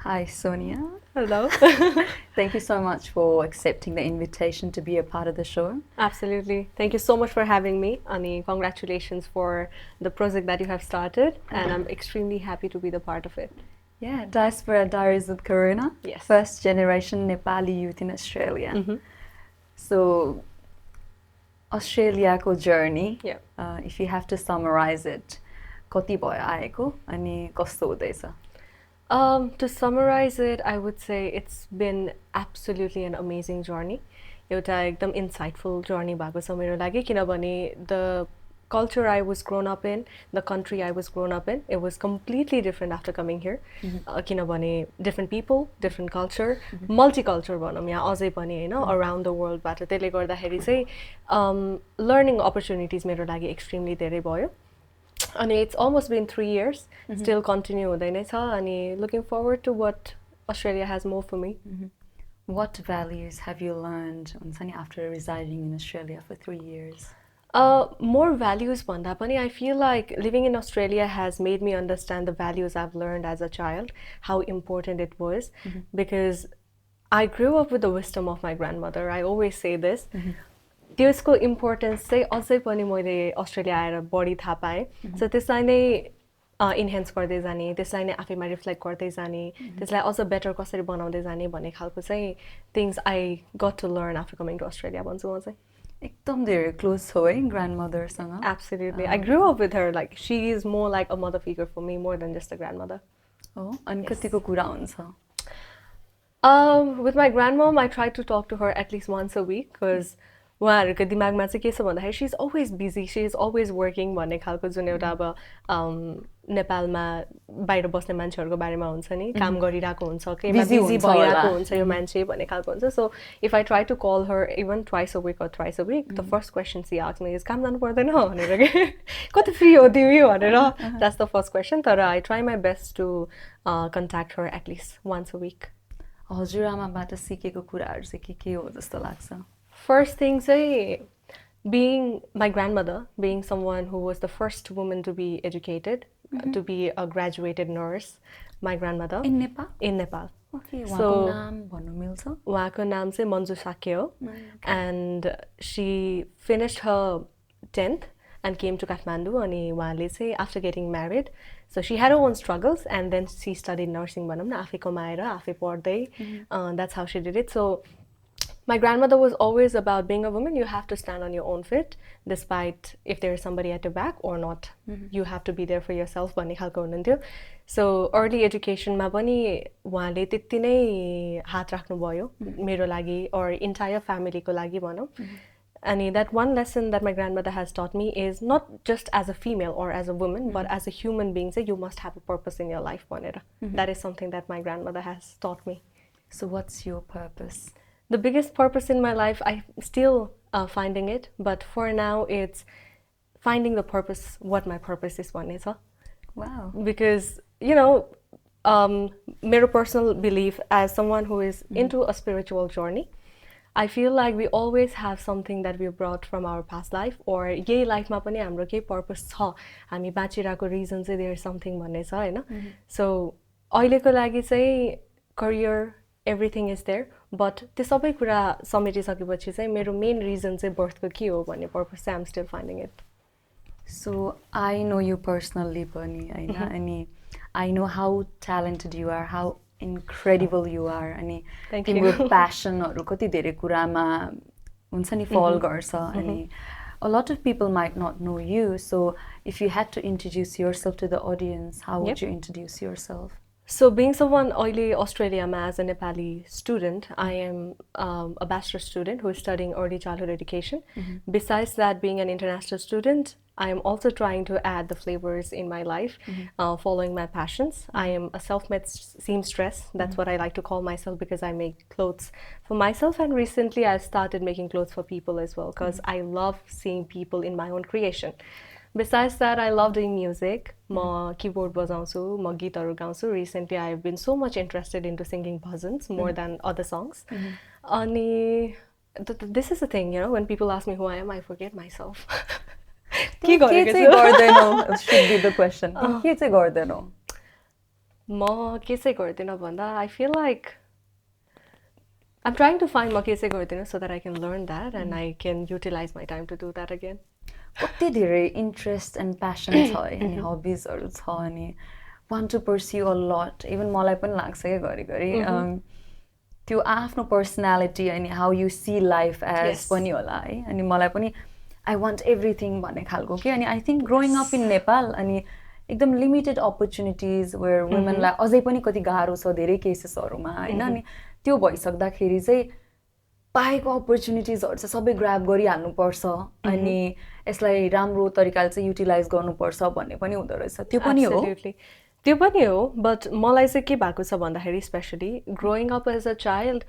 Hi, Sonia. Hello. Thank you so much for accepting the invitation to be a part of the show. Absolutely. Thank you so much for having me. Ani, congratulations for the project that you have started, and I'm extremely happy to be the part of it. Yeah, Diaspora Diaries with Karuna. Yes. First generation Nepali youth in Australia. So, Australiaको journey, Yeah. if you have to summarize it, कति भयो आएको अनि कस्तो हुँदैछ? To summarize it, I would say it's been absolutely an amazing journey. एउटा एकदम insightful journey भएको छ मेरो लागि किनभने the culture I was grown up in, the country I was grown up in, it was completely different after coming here. किनभने different people, different culture, multicultural भनौँ यहाँ अझै पनि हैन around the world बाट त्यसले गर्दाखेरि चाहिँ learning opportunities मेरो लागि extremely धेरै भयो. And it's almost been 3 years, still continue हुँदै नै छ अनि looking forward to what Australia has more for me. What values have you learned after residing in Australia for 3 years? More values भन्दा पनि I feel like living in Australia has made me understand the values I've learned as a child, how important it was, because I grew up with the wisdom of my grandmother. I always say this. त्यसको importance चाहिँ अझै पनि मैले Australia आएर बढी थाहा पाएँ. So त्यसलाई नै इन्हेन्स गर्दै जाने, त्यसलाई नै आफैमा रिफ्लेक्ट गर्दै जाने, त्यसलाई अझ बेटर कसरी बनाउँदै जाने भन्ने खालको चाहिँ things I got to learn after coming to Australia भन्छु म चाहिँ. एकदम धेरै क्लोज छौ है ग्रान्डमदरसँग? Absolutely. I grew up with her. Like she is more like a mother figure for me more than just a grandmother. Oh, अनि कतिको कुरा हुन्छ? With my grandmom, I try to talk to her at least once a week because उहाँहरूको दिमागमा चाहिँ के छ भन्दाखेरि she is always busy, she is always working भन्ने खालको जुन एउटा अब नेपालमा बाहिर बस्ने मान्छेहरूको बारेमा हुन्छ नि, काम गरिरहेको हुन्छ, केहीमा बिजी भइरहेको हुन्छ यो मान्छे भन्ने खालको हुन्छ. So if I try to call her even twice a week or thrice a week, the first question she asks me is काम जानु पर्दैन भनेर के कति फ्री हो तिमी भनेर. That's the first question. तर I try my best to contact her at least once a week. हजुरआमाबाट सिकेको कुराहरू चाहिँ के हो जस्तो लाग्छ? First thing, say, being my grandmother, being someone who was the first woman to be educated, to be a graduated nurse, my grandmother. In Nepal? In Nepal. Okay, so, उहाँको नाम चाहिँ मन्जु साक्य हो. And she finished her 10th and came to Kathmandu अनि उहाँले चाहिँ after getting married, so she had her own struggles and then she studied nursing भनौँ न, आफै कमाएर आफै पढ्दै. That's how she did it. So my grandmother was always about being a woman, you have to stand on your own feet, despite if there is somebody at your back or not. You have to be there for yourself. So early education ma pani उहाँले त्यति नै हात राख्नु भयो मेरो लागि or entire family को लागि भनौँ. And that one lesson that my grandmother has taught me is not just as a female or as a woman, but as a human being, say you must have a purpose in your life. That is something that my grandmother has taught me. So what's your purpose? The biggest purpose in my life, I'm still finding it, but for now it's finding the purpose, what my purpose is. Wow. Because, you know, my personal belief as someone who is into a spiritual journey, I feel like we always have something that we brought from our past life, or yei life ma pani hamro केही purpose छ, हामी बाँचिरहेको reason चाहिँ there is something भन्ने छ हैन. So अहिलेको लागि चाहिँ career, everything is there, but त्यो सबै कुरा समेटिसकेपछि चाहिँ मेरो main reason चाहिँ birth को के हो भन्ने purpose चाहिँ I'm still finding it. So I know you personally पनि हैन, अनि I know how talented you are, how incredible you are, अनि तिम्रो passionहरु कति धेरै कुरामा हुन्छ नि fall गर्छ. अनि a lot of people might not know you, so if you had to introduce yourself to the audience, how would you introduce yourself? So being someone early Australia as a Nepali student, I am a bachelor student who is studying early childhood education. Besides that, being an international student, I am also trying to add the flavors in my life, following my passions. I am a self-made seamstress. That's what I like to call myself, because I make clothes for myself, and recently I've started making clothes for people as well, because I love seeing people in my own creation. Besides that, I love doing music. Ma keyboard bajaunchu, ma geetharu gaunchu. Recently, I have been so much interested into singing bhajans more than other songs. Ani this is the thing, you know, when people ask me who I am, I forget myself. के चाहिँ गर्दैनौ should be the question. के चाहिँ गर्दैनौ? म के चाहिँ गर्दिनँ भन्दा I feel like I'm trying to find म के चाहिँ गर्दिनँ so that I can learn that and I can utilize my time to do that again. कति धेरै इन्ट्रेस्ट एन्ड प्यासन छ अनि हबिजहरू छ अनि want to pursue a lot even मलाई पनि लाग्छ क्या घरिघरि त्यो आफ्नो पर्सनालिटी अनि how you see life as पनि होला है अनि मलाई पनि आई वान्ट एभ्रिथिङ भन्ने खालको कि अनि I think growing up in Nepal अनि एकदम लिमिटेड अपर्च्युनिटिज वेयर वुमेनलाई अझै पनि कति गाह्रो छ धेरै केसेसहरूमा होइन अनि त्यो भइसक्दाखेरि चाहिँ पाएको अपर्च्युनिटिजहरू चाहिँ सबै ग्राब गरिहाल्नुपर्छ अनि यसलाई राम्रो तरिकाले चाहिँ युटिलाइज गर्नुपर्छ भन्ने पनि हुँदो रहेछ त्यो पनि हो त्यो पनि हो बट मलाई चाहिँ के भएको छ भन्दाखेरि especially growing up as a child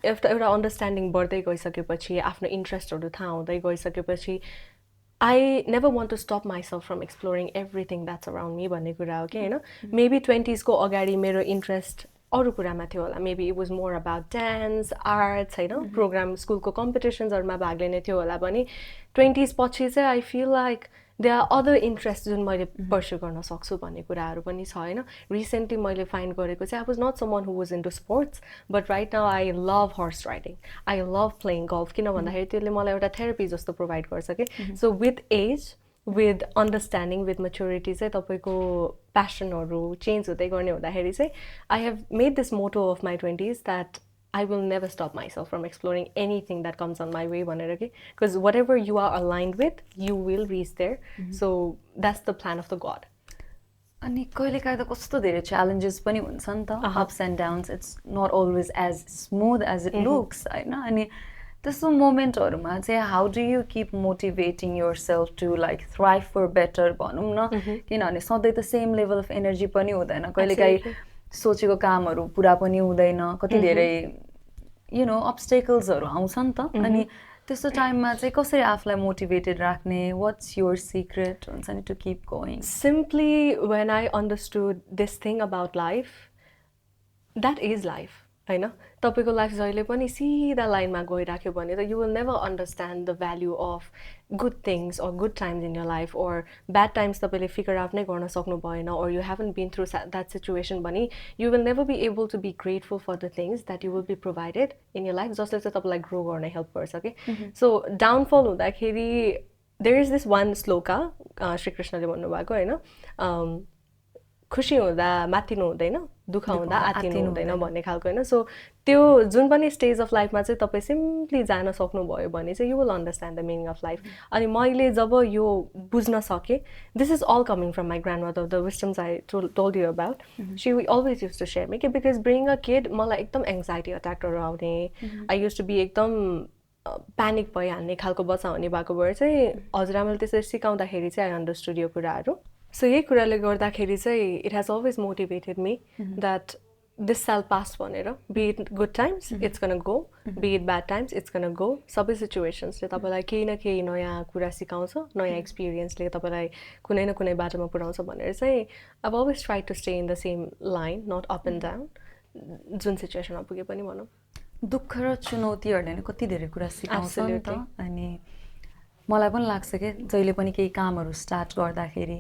एउटा अन्डरस्ट्यान्डिङ बढ्दै गइसकेपछि आफ्नो इन्ट्रेस्टहरू थाहा हुँदै गइसकेपछि I never want to stop myself from exploring everything that's around me भन्ने कुरा हो कि होइन मेबी 20s को अगाडि मेरो इन्ट्रेस्ट अरू कुरामा थियो होला maybe it was more about dance arts होइन प्रोग्राम स्कुलको कम्पिटिसन्सहरूमा भाग लिने थियो होला भने 20s पछि चाहिँ I feel like they are other interest जुन मैले पर्स्यु गर्न सक्छु भन्ने कुराहरू पनि छ होइन रिसेन्टली मैले फाइन्ड गरेको चाहिँ I was not someone who was into sports but right now I love horse riding I love playing golf किन भन्दाखेरि त्यसले मलाई एउटा थेरापी जस्तो प्रोभाइड गर्छ कि so with age with understanding with maturity चाहिँ तपाईँको प्यासनहरू चेन्ज हुँदै गर्ने हुँदाखेरि चाहिँ I have made this motto of my 20s that I will never stop myself from exploring anything that comes on my way भनेर कि because whatever you are aligned with you will reach there so that's the plan of the God. अनि कहिलेकाहीँ त कस्तो धेरै challenges पनि हुन्छ नि त ups and downs it's not always as smooth as it looks होइन अनि त्यस्तो मोमेन्टहरूमा चाहिँ how do you keep motivating yourself to like thrive for better भनौँ न किनभने सधैँ त सेम लेभल अफ एनर्जी पनि हुँदैन कहिलेकाहीँ सोचेको कामहरू पुरा पनि हुँदैन कति धेरै यु नो अब्स्टेकल्सहरू आउँछ नि त अनि त्यस्तो टाइममा चाहिँ कसरी आफूलाई मोटिभेटेड राख्ने वाट्स योर सिक्रेट हुन्छ नि to keep going simply when I understood this thing about life that is life होइन तपाईँको लाइफ जहिले पनि सिधा लाइनमा गइराख्यो भने त you will never understand the value of good things or good times in your life or bad times तपाईँले फिगर आउट नै गर्न सक्नु भएन or you haven't been through that situation भने you will never be able to be grateful for the things that you will be provided in your life जसले चाहिँ तपाईँलाई grow गर्न हेल्प गर्छ कि सो डाउनफल हुँदाखेरि there is this one shloka श्रीकृष्णले भन्नुभएको होइन खुसी हुँदा माथिनु हुँदैन दुःख हुँदा आतिनु हुँदैन भन्ने खालको होइन सो त्यो जुन पनि स्टेज अफ लाइफमा चाहिँ तपाईँ सिम्पली जान सक्नुभयो भने चाहिँ you will understand the meaning of life अनि मैले जब यो बुझ्न सकेँ this is all coming from my grandmother the wisdoms I told you about she we always used to share me कि बिकज ब्रिङ अ किड मलाई एकदम एङ्जाइटी अट्याकहरू आउने आई युज टु बी एकदम प्यानिक भइहाल्ने खालको बच्चा हुने भएको भएर चाहिँ हजुरआमाले त्यसरी सिकाउँदाखेरि चाहिँ आई अन्डरस्टुड यो कुराहरू सो यही कुराले गर्दाखेरि चाहिँ it has always motivated me that this shall pass भनेर be it good times it's gonna go be it bad times it's gonna go सबै सिचुएसन्सले तपाईँलाई केही न केही नयाँ कुरा सिकाउँछ नयाँ एक्सपिरियन्सले तपाईँलाई कुनै न कुनै बाटोमा पुऱ्याउँछ भनेर चाहिँ अब always try to stay in the same line not up and down जुन सिचुएसनमा पुगे पनि भनौँ दुःख र चुनौतीहरूले नै कति धेरै कुरा सिकाउँछ नि त अनि मलाई पनि लाग्छ कि जहिले पनि केही कामहरू स्टार्ट गर्दाखेरि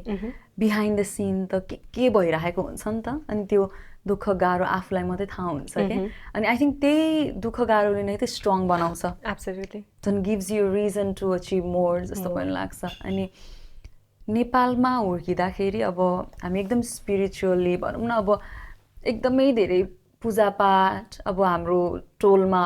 बिहाइन्ड द सिन त के भइरहेको हुन्छ नि त अनि त्यो दुःख गाह्रो आफूलाई मात्रै थाहा हुन्छ कि अनि आई थिङ्क त्यही दुःख गाह्रोले नै चाहिँ स्ट्रङ बनाउँछ एब्सोल्युटली झन् gives you reason to achieve more जस्तो पनि लाग्छ अनि नेपालमा हुर्किँदाखेरि अब हामी एकदम स्पिरिचुअली भनौँ न अब एकदमै धेरै पूजापाठ अब हाम्रो टोलमा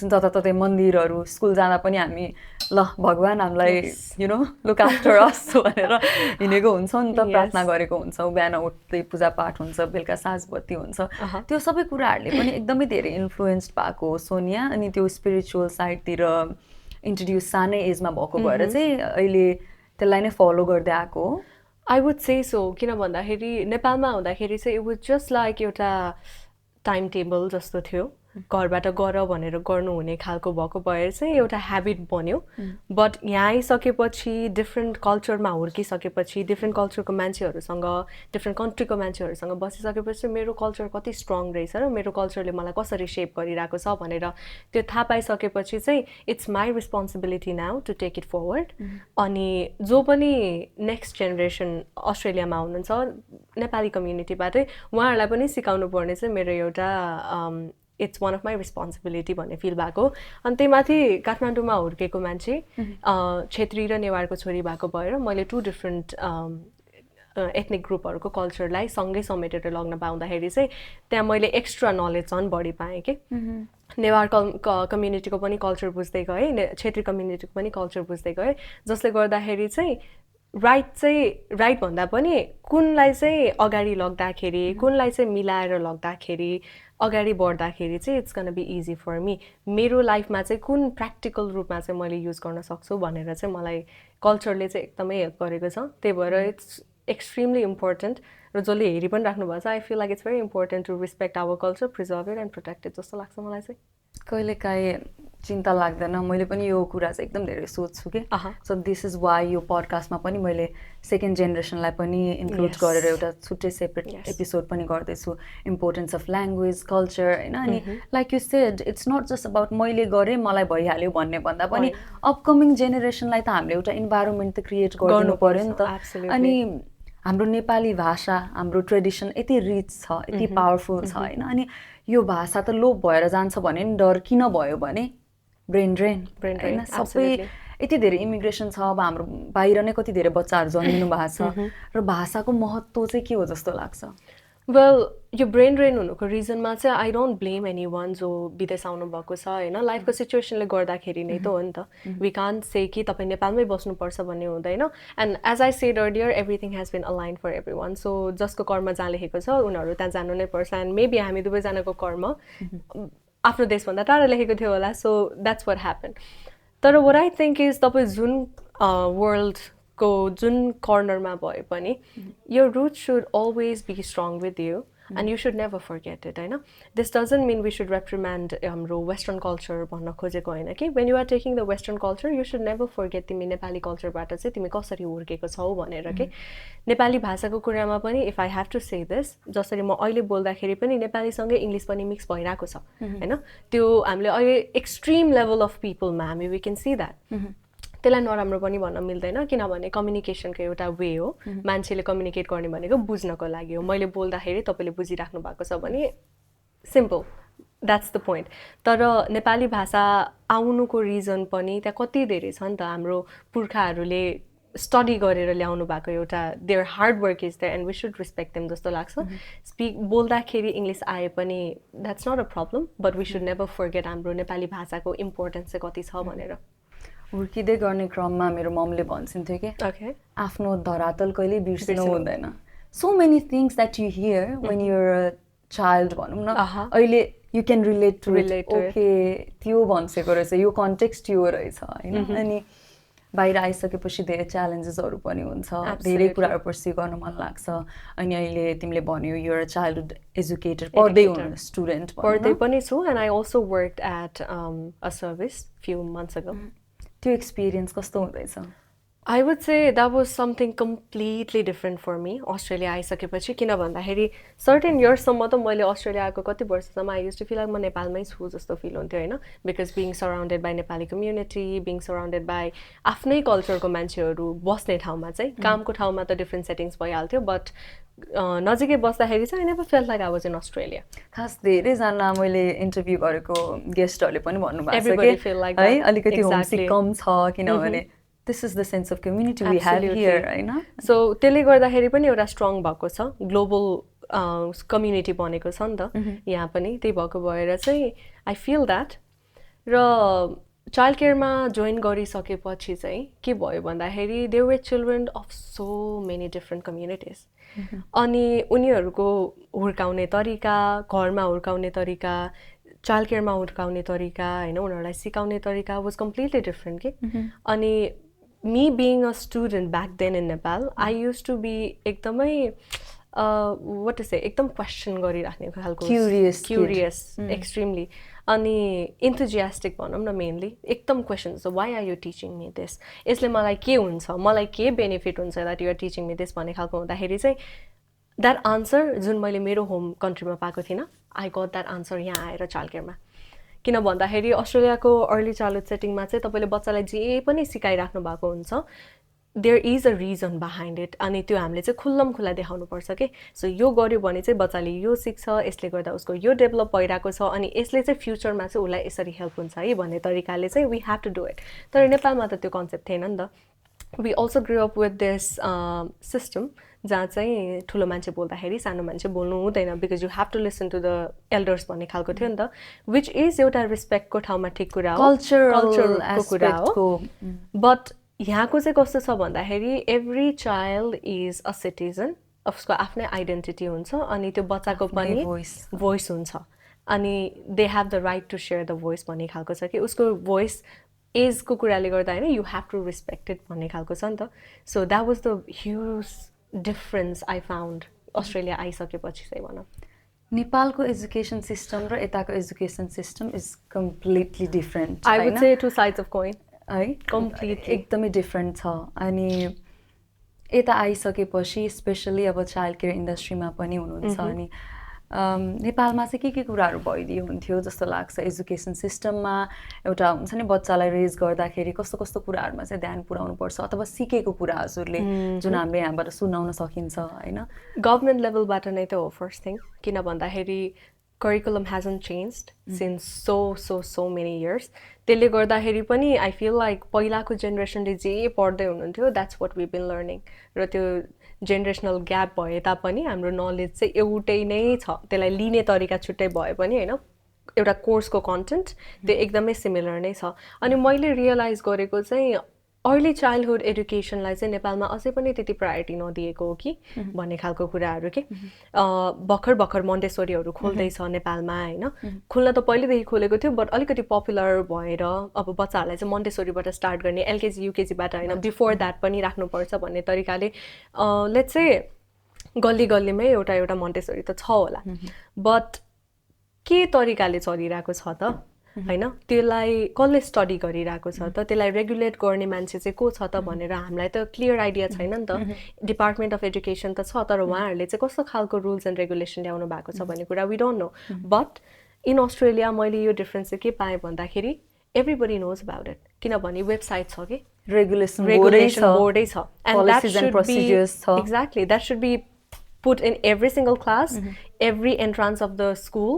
जताततै मन्दिरहरू स्कुल जाँदा पनि हामी ल भगवान् हामीलाई you know look after us भनेर हिँडेको हुन्छौँ नि त प्रार्थना गरेको हुन्छौँ बिहान उठ्दै पूजापाठ हुन्छ बेलुका साँझबत्ती हुन्छ त्यो सबै कुराहरूले पनि एकदमै धेरै इन्फ्लुएन्स्ड भएको हो सोनिया अनि त्यो स्पिरिचुअल साइडतिर इन्ट्रोड्युस सानै एजमा भएको भएर चाहिँ अहिले त्यसलाई नै फलो गर्दै आएको हो आई वुड से सो किन भन्दाखेरि नेपालमा हुँदाखेरि चाहिँ इट वाज जस्ट लाइक एउटा टाइम टेबल जस्तो थियो घरबाट गर भनेर गर्नुहुने खालको भएको भएर चाहिँ एउटा ह्याबिट बन्यो बट यहाँ आइसकेपछि डिफ्रेन्ट कल्चरमा हुर्किसकेपछि डिफ्रेन्ट कल्चरको मान्छेहरूसँग डिफ्रेन्ट कन्ट्रीको मान्छेहरूसँग बसिसकेपछि मेरो कल्चर कति स्ट्रङ रहेछ र मेरो कल्चरले मलाई कसरी सेप गरिरहेको छ भनेर त्यो थाहा पाइसकेपछि चाहिँ it's my responsibility now to take it forward अनि जो पनि नेक्स्ट जेनेरेसन अस्ट्रेलियामा हुनुहुन्छ नेपाली कम्युनिटीबाटै उहाँहरूलाई पनि सिकाउनु पर्ने चाहिँ मेरो एउटा it's one of my responsibility भन्ने फिल भएको अनि त्यही माथि काठमाडौँमा हुर्केको मान्छे छेत्री र नेवारको छोरी भएको भएर मैले 2 डिफ्रेन्ट एथनिक ग्रुपहरूको कल्चरलाई सँगै समेटेर लग्न पाउँदाखेरि चाहिँ त्यहाँ मैले एक्स्ट्रा नलेज झन् बढी पाएँ कि नेवार कम्युनिटीको पनि कल्चर बुझ्दै गएँ छेत्री कम्युनिटीको पनि कल्चर बुझ्दै गएँ जसले गर्दाखेरि चाहिँ राइट भन्दा पनि कुनलाई चाहिँ अगाडि लग्दाखेरि कुनलाई चाहिँ मिलाएर लग्दाखेरि अगाडि बढ्दाखेरि चाहिँ it's gonna be easy for me मेरो लाइफमा चाहिँ कुन प्र्याक्टिकल रूपमा चाहिँ मैले युज गर्न सक्छु भनेर चाहिँ मलाई कल्चरले चाहिँ एकदमै हेल्प गरेको छ त्यही भएर इट्स एक्सट्रिमली इम्पोर्टेन्ट र जसले हेरि पनि राख्नुभएको छ I feel like it's very important to respect our culture preserve it and protect it जस्तो लाग्छ मलाई चाहिँ कहिलेकाहीँ चिन्ता लाग्दैन मैले पनि यो कुरा चाहिँ एकदम धेरै सोच्छु कि सो दिस इज वाइ यो पडकास्टमा पनि मैले सेकेन्ड जेनेरेसनलाई पनि इन्क्लुड गरेर एउटा छुट्टै सेपरेट एपिसोड पनि गर्दैछु इम्पोर्टेन्स अफ ल्याङ्ग्वेज कल्चर होइन अनि like you said it's not just about मैले गरेँ मलाई भइहाल्यो भन्ने भन्दा पनि अपकमिङ जेनेरेसनलाई त हामीले एउटा इन्भाइरोमेन्ट त क्रिएट गर्नु पऱ्यो नि त अनि हाम्रो नेपाली भाषा हाम्रो ट्रेडिसन यति रिच छ यति पावरफुल छ होइन अनि यो भाषा त लोप भएर जान्छ भने नि डर किन भयो भने ब्रेन ड्रेन होइन सबै यति धेरै इमिग्रेसन छ अब हाम्रो बाहिर नै कति धेरै बच्चाहरू जन्मिनु भएको छ र भाषाको महत्त्व चाहिँ के हो जस्तो लाग्छ वेल यो ब्रेन ड्रेन हुनुको रिजनमा चाहिँ I don't blame any one जो विदेश आउनुभएको छ होइन लाइफको सिचुएसनले गर्दाखेरि नै त हो नि त वी कान से कि तपाईँ नेपालमै बस्नुपर्छ भन्ने हुँदैन and as I said earlier everything has been aligned for everyone so जसको कर्म जहाँ लेखेको छ उनीहरू त्यहाँ जानु नै पर्छ एन्ड मेबी हामी दुवैजनाको कर्म आफ्नो देशभन्दा टाढा लेखेको थियो होला सो द्याट्स वाट ह्यापन तर वाट आई थिङ्क इज तपाईँ जुन वर्ल्डको जुन कर्नरमा भए पनि यो route should always be strong with you and you should never forget it होइन this doesn't mean we should reprimand हाम्रो वेस्टर्न कल्चर भन्न खोजेको होइन कि when you are taking the western culture you should never forget तिमी नेपाली कल्चरबाट चाहिँ तिमी कसरी हुर्केको छौ भनेर के नेपाली भाषाको कुरामा पनि if I have to say this जसरी म अहिले बोल्दाखेरि पनि नेपालीसँगै इङ्ग्लिस पनि मिक्स भइरहेको छ होइन त्यो हामीले अहिले एक्सट्रिम लेभल अफ पिपलमा हामी we can see that त्यसलाई नराम्रो पनि भन्न मिल्दैन किनभने कम्युनिकेसनको एउटा वे हो मान्छेले कम्युनिकेट गर्ने भनेको बुझ्नको लागि हो मैले बोल्दाखेरि तपाईँले बुझिराख्नु भएको छ भने सिम्पल द्याट्स द पोइन्ट तर नेपाली भाषा आउनुको रिजन पनि त्यहाँ कति धेरै छ नि त हाम्रो पुर्खाहरूले स्टडी गरेर ल्याउनु भएको एउटा there hard work is there and we should respect them जस्तो लाग्छ बोल्दाखेरि इङ्ग्लिस आए पनि that's not a problem but we should never forget हाम्रो नेपाली भाषाको इम्पोर्टेन्स चाहिँ कति छ भनेर हुर्किँदै गर्ने क्रममा मेरो ममले भन्छन्थ्यो कि आफ्नो धरातल कहिले बिर्सिनु हुँदैन so many things that you hear when your child भनौँ न अहिले you can relate to okay त्यो भनिसकेको रहेछ यो कन्टेक्स्ट यो रहेछ होइन अनि बाहिर आइसकेपछि धेरै च्यालेन्जेसहरू पनि हुन्छ धेरै कुराहरू पर्स्यु गर्न मन लाग्छ अनि अहिले तिमीले भन्यो युर चाइल्डहुड एजुकेटेड पढ्दै हुनु स्टुडेन्ट पढ्दै पनि छु and I also work at a service few months ago त्यो एक्सपिरियन्स कस्तो हुँदैछ I would say that was something completely different for me Australia आइसकेपछि किन भन्दाखेरि सर्टेन इयर्ससम्म त मैले अस्ट्रेलिया आएको कति वर्षसम्म I use to feel like म नेपालमै छु जस्तो फिल हुन्थ्यो होइन because being surrounded by Nepali community being surrounded by आफ्नै कल्चरको मान्छेहरू बस्ने ठाउँमा चाहिँ कामको ठाउँमा त डिफ्रेन्ट सेटिङ्स भइहाल्थ्यो बट नजिकै बस्दाखेरि चाहिँ I never felt like I was in Australia खास धेरैजना मैले इन्टरभ्यू गरेको गेस्टहरूले पनि भन्नुभएको छ है अलिकति होमसिक कम छ किनभने this is the sense of community we have here होइन सो त्यसले गर्दाखेरि पनि एउटा स्ट्रङ भएको छ ग्लोबल कम्युनिटी बनेको छ नि त यहाँ पनि त्यही भएको भएर चाहिँ आई फिल द्याट र चाइल्ड केयरमा जोइन गरिसकेपछि चाहिँ के भयो भन्दाखेरि there were children of so many different communities अनि उनीहरूको हुर्काउने तरिका घरमा हुर्काउने तरिका चाइल्ड केयरमा हुर्काउने तरिका होइन उनीहरूलाई सिकाउने तरिका वाज कम्प्लिटली डिफ्रेन्ट के अनि me being a student back then in Nepal, I used to be एकदमै what to say, एकदम क्वेसन गरिराख्ने खालको क्युरियस एक्सट्रिमली अनि इन्थुजियास्टिक भनौँ न मेनली एकदम question so why are you teaching me this यसले मलाई के हुन्छ मलाई के बेनिफिट हुन्छ that you're teaching me this भन्ने खालको हुँदाखेरि चाहिँ द्याट आन्सर जुन मैले मेरो होम कन्ट्रीमा पाएको थिइनँ आई गट द्याट आन्सर यहाँ आएर चाइल्ड केयरमा किन भन्दाखेरि अस्ट्रेलियाको अर्ली चाइल्डहुड सेटिङमा चाहिँ तपाईँले बच्चालाई जे पनि सिकाइराख्नु भएको हुन्छ there is a reason behind it अनि त्यो हामीले चाहिँ खुल्लम खुल्ला देखाउनुपर्छ कि सो यो गर्यो भने चाहिँ बच्चाले यो सिक्छ यसले गर्दा उसको यो डेभलप भइरहेको छ अनि यसले चाहिँ फ्युचरमा चाहिँ उसलाई यसरी हेल्प हुन्छ है भन्ने तरिकाले चाहिँ we have to do it तर नेपालमा त त्यो कन्सेप्ट थिएन नि त we also grow up with this system जहाँ चाहिँ ठुलो मान्छे बोल्दाखेरि सानो मान्छे बोल्नु हुँदैन because you have to listen to the elders भन्ने खालको थियो नि त विच इज एउटा रेस्पेक्टको ठाउँमा ठिक कुरा हो कल्चरको कुरा हो बट यहाँको चाहिँ कस्तो छ भन्दाखेरि every child is a citizen उसको आफ्नै आइडेन्टिटी हुन्छ अनि त्यो बच्चाको पनि भोइस हुन्छ अनि they have the right to share the voice भन्ने खालको छ कि उसको भोइस एजको कुराले गर्दा होइन you have to respect it भन्ने खालको छ नि त so that was the huge difference I found Australia आइसकेपछि चाहिँ भनौँ नेपालको एजुकेसन सिस्टम र यताको education system is completely different I would say two sides of coin है कम्प्लिटली एकदमै डिफरेन्ट छ अनि यता आइसकेपछि स्पेसली अब चाइल्ड केयर इन्डस्ट्रीमा पनि हुनुहुन्छ अनि नेपालमा चाहिँ के कुराहरू भइदियो हुन्थ्यो जस्तो लाग्छ एजुकेसन सिस्टममा एउटा हुन्छ नि बच्चालाई रेज गर्दाखेरि कस्तो कस्तो कुराहरूमा चाहिँ ध्यान पुर्याउनुपर्छ अथवा सिकेको कुरा हजुरले जुन हामीले यहाँबाट सुनाउन सकिन्छ होइन गभर्मेन्ट लेभलबाट नै त हो फर्स्ट थिङ किन भन्दाखेरि curriculum hasn't changed since so many years त्यसले गर्दाखेरि पनि आई फिल लाइक पहिलाको जेनेरेसनले जे पढ्दै हुनुहुन्थ्यो that's what we been learning र त्यो जेनेरेसनल ग्याप भए तापनि हाम्रो नलेज चाहिँ एउटै नै छ त्यसलाई लिने तरिका छुट्टै भए पनि होइन एउटा कोर्सको कन्टेन्ट त्यो एकदमै सिमिलर नै छ अनि मैले रियलाइज गरेको चाहिँ अर्ली चाइल्डहुड एडुकेसनलाई चाहिँ नेपालमा अझै पनि त्यति प्रायोरिटी नदिएको हो कि भन्ने खालको कुराहरू के भर्खर मोन्टेसोरीहरू खोल्दैछ नेपालमा होइन खुल्न त पहिलेदेखि खोलेको थियो बट अलिकति पपुलर भएर अब बच्चाहरूलाई चाहिँ मोन्टेसोरीबाट स्टार्ट गर्ने एलकेजी युकेजीबाट होइन बिफोर द्याट पनि राख्नुपर्छ भन्ने तरिकाले लेट्स से गल्ली गल्लीमै एउटा मोन्टेसोरी त छ होला बट के तरिकाले चलिरहेको छ त होइन त्यसलाई कसले स्टडी गरिरहेको छ त त्यसलाई रेगुलेट गर्ने मान्छे चाहिँ को छ त भनेर हामीलाई त क्लियर आइडिया छैन नि त डिपार्टमेन्ट अफ एजुकेसन त छ तर उहाँहरूले चाहिँ कस्तो खालको रुल्स एन्ड रेगुलेसन ल्याउनु भएको छ भन्ने कुरा we don't know but in Australia मैले यो डिफरेन्स चाहिँ के पाएँ भन्दाखेरि एभ्रीबडी नोज अबाउट इट किनभने वेबसाइट छ कि रेगुलेसन बोर्डै छ and that should be exactly that should be put in every single class, every entrance of the school,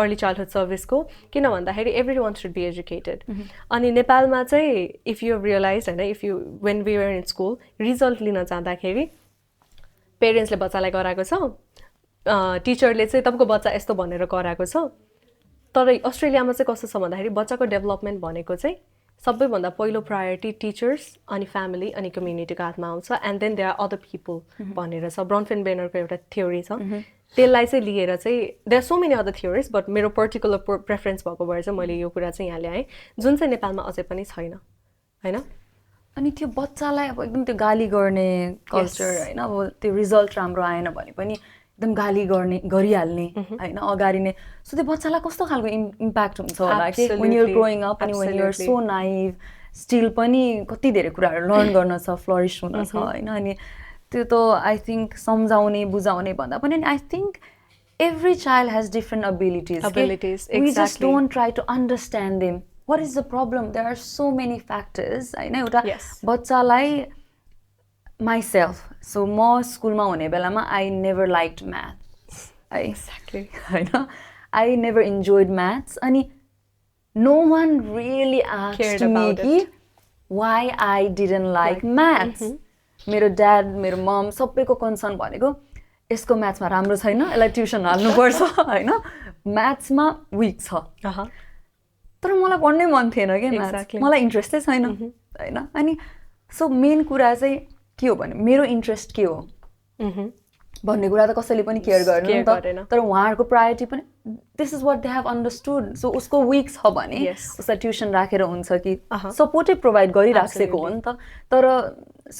early childhood service ko. Kina bhandakeri everyone should be educated. Ani Nepal ma chai, if you have realized, when we were in school, result lina jandakeri, parents le bachalai garako cha, teacher le chai tapko bacha yesto bhanera garako cha. तर अस्ट्रेलियामा चाहिँ कस्तो छ भन्दाखेरि बच्चाको development भनेको चाहिँ सबैभन्दा पहिलो प्रायोरिटी टिचर्स अनि फ्यामिली अनि कम्युनिटीको हातमा आउँछ and then there are other people भनेर छ ब्रन्फेनबेनरको एउटा थ्योरी छ त्यसलाई चाहिँ लिएर चाहिँ there are so many other theories but मेरो पर्टिकुलर प्रेफरेन्स भएको भएर चाहिँ मैले यो कुरा चाहिँ यहाँ ल्याएँ जुन चाहिँ नेपालमा अझै पनि छैन हैन अनि त्यो बच्चालाई अब एकदम त्यो गाली गर्ने कल्चर हैन अब त्यो रिजल्ट राम्रो आएन भने पनि एकदम गाली गरिहाल्ने हैन अगाडि नै सो त्यो बच्चालाई कस्तो खालको इम्प्याक्ट हुन्छ होला कि when you're growing up and when you're so naive still पनि कति धेरै कुराहरू लर्न गर्न छ फ्लरिश हुन छ हैन अनि त्यो त आई थिंक सम्झाउने बुझाउने भन्दा पनि I think every child has different abilities exactly. We just don't try to understand them. What is the problem? There are so many factors हैन एउटा बच्चालाई myself. So more school ma hune bela ma I never liked maths. Exactly. I never enjoyed maths. Ani no one really asked me ki why I didn't like maths. Mero dad, mero mom सबैको concern भनेको यसको maths मा राम्रो छैन यसलाई tuition हाल्नु पर्छ हैन maths मा weak छ तर मलाई पढ्नै मन थिएन के maths मलाई इन्ट्रेस्टै छैन हैन अनि सो मेन कुरा चाहिँ के हो भने मेरो इन्ट्रेस्ट के हो भन्ने कुरा त कसैले पनि केयर गर्दैन तर उहाँहरुको प्रायोरिटी पनि this is what they have understood so उसको वीक छ भने उसलाई ट्युसन राखेर हुन्छ कि सपोर्टै प्रोवाइड गरिराखेको हो नि त तर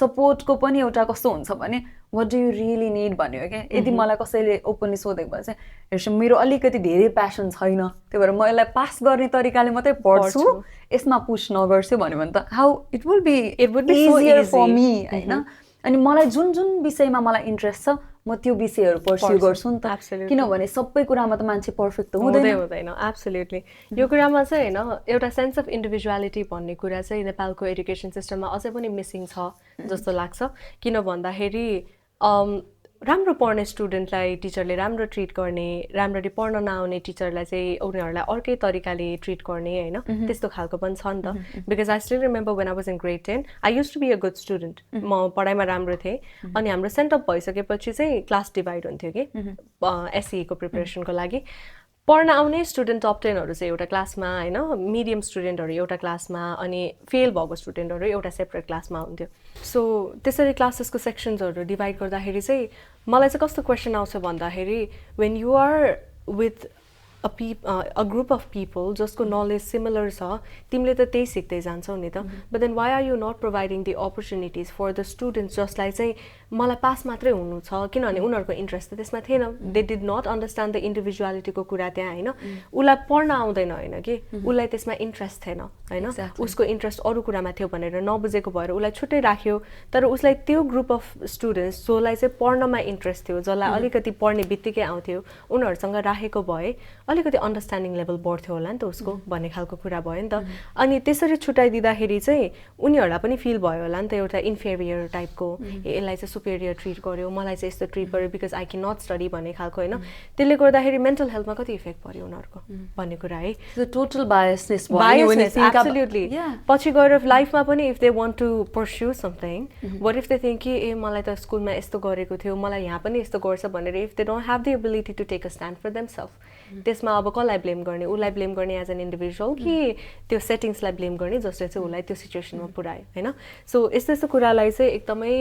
सपोर्टको पनि एउटा कस्तो हुन्छ भने what do you really need भन्यो क्या यदि मलाई कसैले ओपनली सोधेको भए चाहिँ हेर्छु मेरो अलिकति धेरै प्यासन छैन त्यही भएर म यसलाई पास गर्ने तरिकाले मात्रै पढ्छु यसमा पुश नगर्छु भन्यो भने त how it will be easier for me हैन अनि मलाई जुन जुन विषयमा मलाई इन्ट्रेस्ट छ म त्यो विषयहरू पर्स्यु गर्छु नि त किनभने सबै कुरामा त मान्छे पर्फेक्ट त हुँदैन एब्सोल्युटली यो कुरामा चाहिँ हैन एउटा सेन्स अफ इन्डिभिजुअलिटी भन्ने कुरा चाहिँ नेपालको एजुकेसन सिस्टममा अझै पनि मिसिङ छ जस्तो लाग्छ किन भन्दाखेरि राम्रो पढ्ने स्टुडेन्टलाई टिचरले राम्रो ट्रिट गर्ने राम्ररी पढ्न नआउने टिचरलाई चाहिँ उनीहरूलाई अर्कै तरिकाले ट्रिट गर्ने हैन त्यस्तो खालको पनि छ नि त because I still remember when I was in grade 10 I used to be a good student म पढाइमा राम्रो थिएँ अनि हाम्रो सेन्टअप भइसकेपछि चाहिँ क्लास डिभाइड हुन्थ्यो कि एससीको प्रिपरेसनको लागि पढ्न आउने स्टुडेन्ट टप 10हरू चाहिँ एउटा क्लासमा हैन मिडियम स्टुडेन्टहरू एउटा क्लासमा अनि फेल भएको स्टुडेन्टहरू एउटा सेपरेट क्लासमा हुन्थ्यो सो त्यसरी क्लासेसको सेक्सन्सहरू डिभाइड गर्दाखेरि चाहिँ मलाई चाहिँ कस्तो क्वेसन आउँछ भन्दाखेरि when you are with a group of people जसको नलेज सिमिलर छ तिमीले त त्यही सिक्दै जान्छौ नि त but then why are you not providing the opportunities for the students जसलाई चाहिँ मलाई पास मात्रै हुनु छ किनभने उनीहरूको इन्ट्रेस्ट त त्यसमा थिएन they did not understand the इन्डिभिजुअलिटीको कुरा त्यहाँ हैन उसलाई पढ्न आउँदैन हैन कि उसलाई त्यसमा इन्ट्रेस्ट थिएन हैन उसको इन्ट्रेस्ट अरू कुरामा थियो भनेर नबुझेको भएर उसलाई छुट्टै राख्यो तर उसलाई त्यो ग्रुप अफ स्टुडेन्ट्स जसलाई चाहिँ पढ्नमा इन्ट्रेस्ट थियो जसलाई अलिकति पढ्ने बित्तिकै आउँथ्यो उनीहरूसँग राखेको भए अलिकति अन्डरस्ट्यान्डिङ लेभल बढ्थ्यो होला नि त उसको भन्ने खालको कुरा भयो नि त अनि त्यसरी छुट्याइदिँदाखेरि चाहिँ उनीहरूलाई पनि फिल भयो होला नि त एउटा इन्फेरियर टाइपको यसलाई चाहिँ सुपेरियर ट्रिट गर्यो मलाई चाहिँ यस्तो ट्रिट गर्यो because I can not study भन्ने खालको होइन त्यसले गर्दाखेरि मेन्टल हेल्थमा कति इफेक्ट पर्यो उनीहरूको भन्ने कुरा है टोटल बायसनेस एब्सोल्युटली पछि गएर लाइफमा पनि if they want to pursue something but if they think कि ए मलाई त स्कुलमा यस्तो गरेको थियो मलाई यहाँ पनि यस्तो गर्छ भनेर if they don't have the ability to take a stand for themself त्यसमा अब कसलाई ब्लेम गर्ने उसलाई ब्लेम गर्ने एज एन इन्डिभिजुअल कि त्यो सेटिङ्सलाई ब्लेम गर्ने जसले चाहिँ उसलाई त्यो सिचुएसनमा पुऱ्यायो होइन सो यस्तो यस्तो कुरालाई चाहिँ एकदमै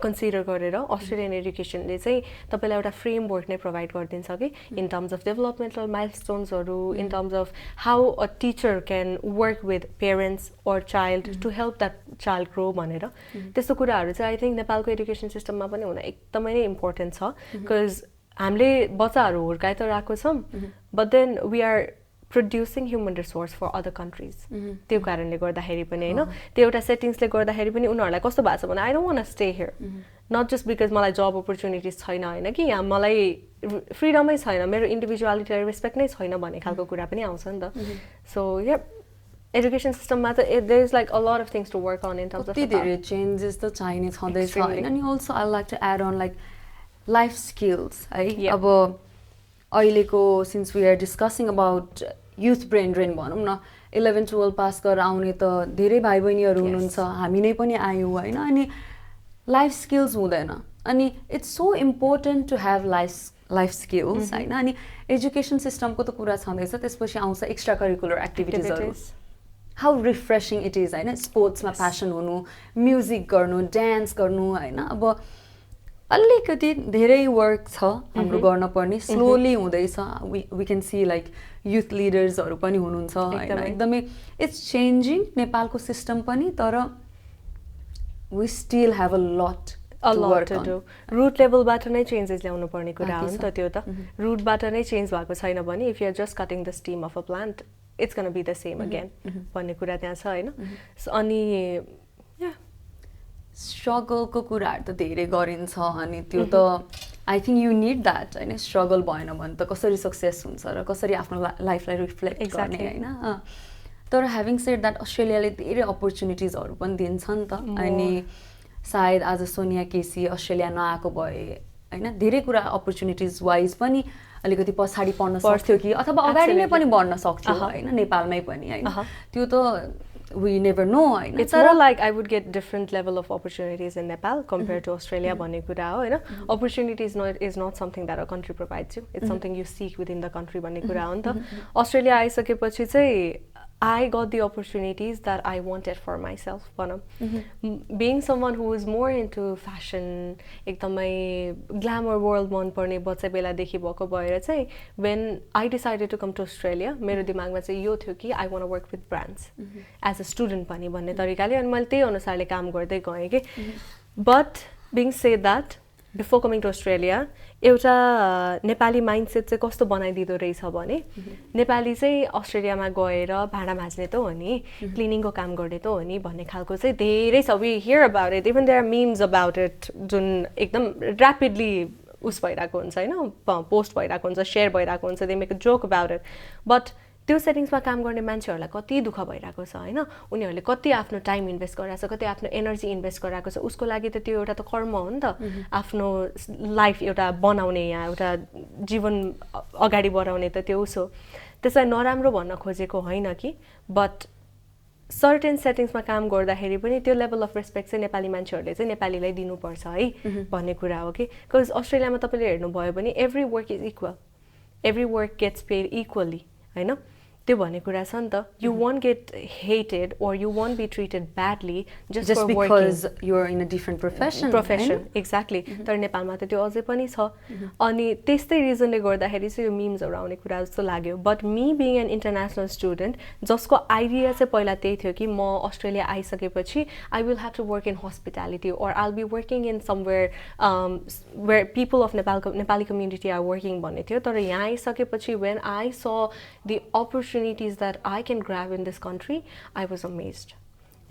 कन्सिडर गरेर अस्ट्रेलियन एजुकेसनले चाहिँ तपाईँलाई एउटा फ्रेमवर्क नै प्रोभाइड गरिदिन्छ कि इन टर्म्स अफ डेभलपमेन्टल माइलस्टोन्सहरू in terms of how a teacher can work with parents or child to help that child grow भनेर त्यस्तो कुराहरू चाहिँ आई थिङ्क नेपालको एजुकेसन सिस्टममा पनि हुन एकदमै नै इम्पोर्टेन्ट छ बिकज हामीले बच्चाहरू हुर्काइ त राखेको छौँ but then we are producing human resource for other countries त्यो कारणले गर्दाखेरि पनि होइन त्यो एउटा सेटिङ्सले गर्दाखेरि पनि उनीहरूलाई कस्तो भएको छ भने I don't want stay here not just because मलाई जब अपर्च्युनिटिज छैन होइन कि यहाँ मलाई फ्रिडमै छैन मेरो इन्डिभिजुअलिटीलाई रेस्पेक्ट नै छैन भन्ने खालको कुरा पनि आउँछ नि त सो या एजुकेसन सिस्टममा त there is like a lot of things to work on in terms of धेरै चेन्जेस त चाहिने छँदैछ होइन अनि also I like to add on like life skills है अब अहिलेको since we are discussing about youth brain drain भनौँ न 11-12 पास गरेर आउने त धेरै भाइ बहिनीहरू हुनुहुन्छ हामी नै पनि आयौँ होइन अनि लाइफ स्किल्स हुँदैन अनि it's so important to have life skills होइन अनि एजुकेसन सिस्टमको त कुरा छँदैछ त्यसपछि आउँछ एक्स्ट्रा करिकुलर एक्टिभिटिजहरू हाउ रिफ्रेसिङ इट इज होइन स्पोर्ट्समा प्यासन हुनु म्युजिक गर्नु डान्स गर्नु होइन अब अलिकति धेरै वर्क छ हाम्रो गर्न पर्ने स्लोली हुँदैछ we can see like youth लिडर्सहरू पनि हुनुहुन्छ होइन एकदमै इट्स चेन्जिङ नेपालको सिस्टम पनि तर we still have a lot to do root लेभलबाट नै चेन्जेस ल्याउनु पर्ने कुरा हो नि त त्यो त रुटबाट नै चेन्ज भएको छैन भने if you are just cutting the stem of a plant it's gonna be the same again भन्ने कुरा त्यहाँ छ होइन अनि स्ट्रगलको कुराहरू त धेरै गरिन्छ अनि त्यो त I think you need that होइन स्ट्रगल भएन भने त कसरी सक्सेस हुन्छ र कसरी आफ्नो लाइफलाई रिफ्लेक्ट गर्ने होइन तर ह्याभिङ सेड द्याट अस्ट्रेलियाले धेरै अपर्च्युनिटिजहरू पनि दिन्छ नि त अनि सायद आज सोनिया केसी अस्ट्रेलिया नआएको भए होइन धेरै कुरा अपर्च्युनिटिज वाइज पनि अलिकति पछाडि पढ्न सक्थ्यो कि अथवा अगाडि नै पनि बढ्न सक्थ्यो होइन नेपालमै पनि होइन त्यो त we never know होइन it's more like I would get different level of opportunities in Nepal compared to Australia भन्ने कुरा हो होइन opportunity is not something that a country provides you it's something you seek within the country भन्ने कुरा हो नि त Australia आइसकेपछि चाहिँ I got the opportunities that I wanted for myself being someone who is more into fashion एकदमै glamour world मन पर्ने बच्चा बेलादेखि भएको भएर चाहिँ when I decided to come to Australia मेरो दिमागमा चाहिँ यो थियो कि I want to work with brands as a student पनि भन्ने तरिकाले अनि मैले त्यही अनुसारले काम गर्दै गएँ कि but Being said that, before coming to Australia, एउटा नेपाली माइन्डसेट चाहिँ कस्तो बनाइदिँदो रहेछ भने नेपाली चाहिँ अस्ट्रेलियामा गएर भाँडा माझ्ने त हो नि क्लिनिङको काम गर्ने त हो नि भन्ने खालको चाहिँ धेरै छ we hear about it even there are memes about it जुन एकदम ऱ्यापिडली उस भइरहेको हुन्छ होइन पोस्ट भइरहेको हुन्छ सेयर भइरहेको हुन्छ they make a joke about it but त्यो सेटिङ्समा काम गर्ने मान्छेहरूलाई कति दुःख भइरहेको छ होइन उनीहरूले कति आफ्नो टाइम इन्भेस्ट गरिरहेको छ कति आफ्नो एनर्जी इन्भेस्ट गरिरहेको छ उसको लागि त त्यो एउटा त कर्म हो नि त आफ्नो लाइफ एउटा बनाउने या एउटा जीवन अगाडि बढाउने त त्यो उस हो त्यसलाई नराम्रो भन्न खोजेको होइन कि बट सर्टेन सेटिङ्समा काम गर्दाखेरि पनि त्यो लेभल अफ रेस्पेक्ट चाहिँ नेपाली मान्छेहरूले चाहिँ नेपालीलाई दिनुपर्छ है भन्ने कुरा हो कि बिकज अस्ट्रेलियामा तपाईँले हेर्नुभयो भने every work is equal every work gets paid equally होइन त्यो भन्ने कुरा छ नि त you won't get hated or you won't be treated badly just for because you're in a different profession exactly तर नेपालमा त त्यो अझै पनि छ अनि त्यस्तै रिजनले गर्दाखेरि चाहिँ यो मीम्सहरु आउने कुरा जस्तो लाग्यो but me being an international student जसको आइडिया चाहिँ पहिला त्यही थियो कि म अस्ट्रेलिया आइसकेपछि I will have to work in hospitality or I'll be working in somewhere where people of Nepali community are working भन्ने थियो तर यहाँ आइसकेपछि when I saw the opportunities that I can grab in this country, I was amazed.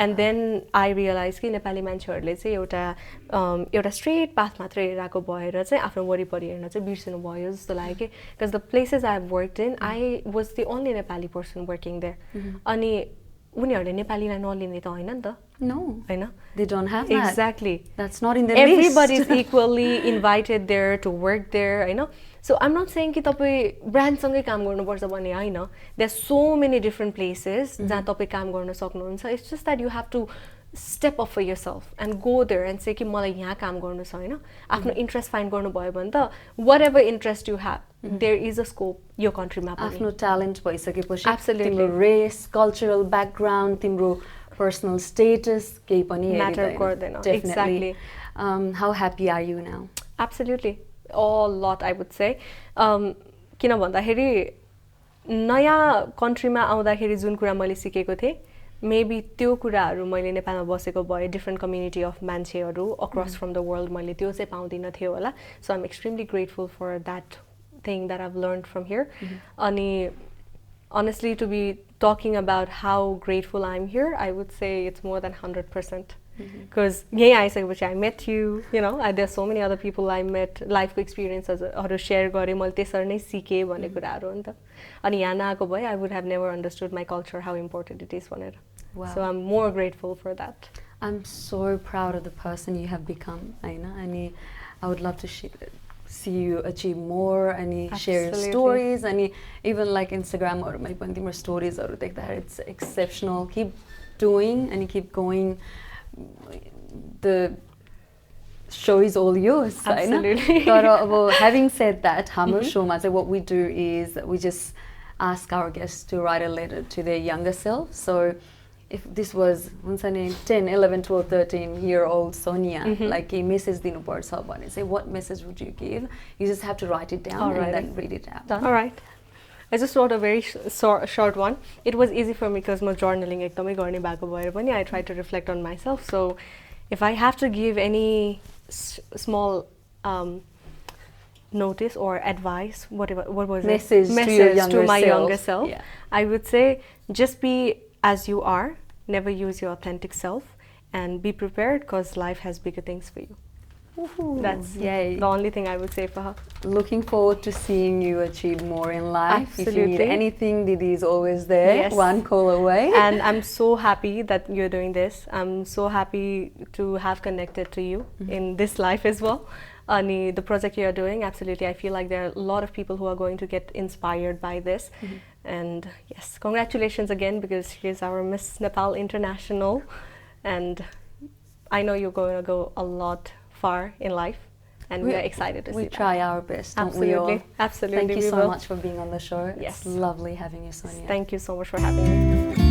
And then I realized कि नेपाली मान्छेहरूले चाहिँ एउटा straight path मात्रै हेरेको भएर चाहिँ आफ्नो वरिपरि हेर्न चाहिँ बिर्सिनु भयो जस्तो लाग्यो कि because the places I have worked in I was the only Nepali person working there अनि उनीहरूले नेपालीलाई नलिने त होइन नि त No, होइन they don't have that. Exactly. That's not in their list. Everybody is equally invited there to work there, होइन So I'm not saying कि तपाईँ ब्रान्डसँगै काम गर्नुपर्छ भन्ने होइन there are so many different places जहाँ तपाईँ काम गर्न सक्नुहुन्छ it's just that you have to step up for yourself and go there and say कि मलाई यहाँ काम गर्नु छ होइन आफ्नो इन्ट्रेस्ट फाइन्ड गर्नुभयो भने त whatever interest you have there is a scope यो कन्ट्रीमा पनि आफ्नो ट्यालेन्ट भइसकेपछि Absolutely. तिम्रो रेस कल्चरल ब्याकग्राउन्ड तिम्रो पर्सनल स्टेटस केही पनि म्याटर गर्दैन Definitely. How happy are you now? Absolutely. A lot I would say. किन भन्दाखेरि नयाँ कन्ट्रीमा आउँदाखेरि जुन कुरा मैले सिकेको थिएँ मेबी त्यो कुराहरू मैले नेपालमा बसेको भए डिफ्रेन्ट कम्युनिटी अफ मान्छेहरू अक्रस फ्रम द वर्ल्ड मैले त्यो चाहिँ पाउँदिनँ थियो होला so I'm extremely grateful for that thing that I've learn from here अनि honestly to be talking about how grateful I'm here I would say it's more than 100% because I met you know there's so many other people I met life experiences or share गरे मैले त्यसरी नै सिके भन्ने कुराहरू हो नि त अनि यहाँ नआएको भए I would have never understood my culture how important it is भनेर so I'm more grateful for that I'm so proud of the person you have become होइन अनि I would love to see you achieve more and share your stories and even like Instagram or my more stories or like that it's exceptional keep doing and keep going the show is all yours absolutely but having said that hamro show ma what we do is we just ask our guests to write a letter to their younger self so if this was 10, 11, 12, 13-year-old Soniya, like a message dinu parcha bhane say what message would you give? You just have to write it down and then read it out. All right. I just wrote a very short one. It was easy for me because my journaling ekdamai गर्ने भएको भएर पनि I try to reflect on myself. So if I have to give any small notice or advice, whatever, what was message to my younger self, yeah. I would say just be as you are, never use your authentic self, and be prepared because life has bigger things for you. Woohoo. That's the only thing I would say for her. Looking forward to seeing you achieve more in life. Absolutely. If you need anything, Didi is always there, yes. one call away. And I'm so happy that you're doing this. I'm so happy to have connected to you in this life as well. Ani, the project you're doing, absolutely, I feel like there are a lot of people who are going to get inspired by this. And yes, congratulations again because she's our Miss Nepal International. And I know you're going to go a lot far in life. And we are excited to see that. We try our best, don't absolutely. we all? Absolutely. Thank you so much for being on the show. Yes. It's lovely having you, Soniya. Thank you so much for having me.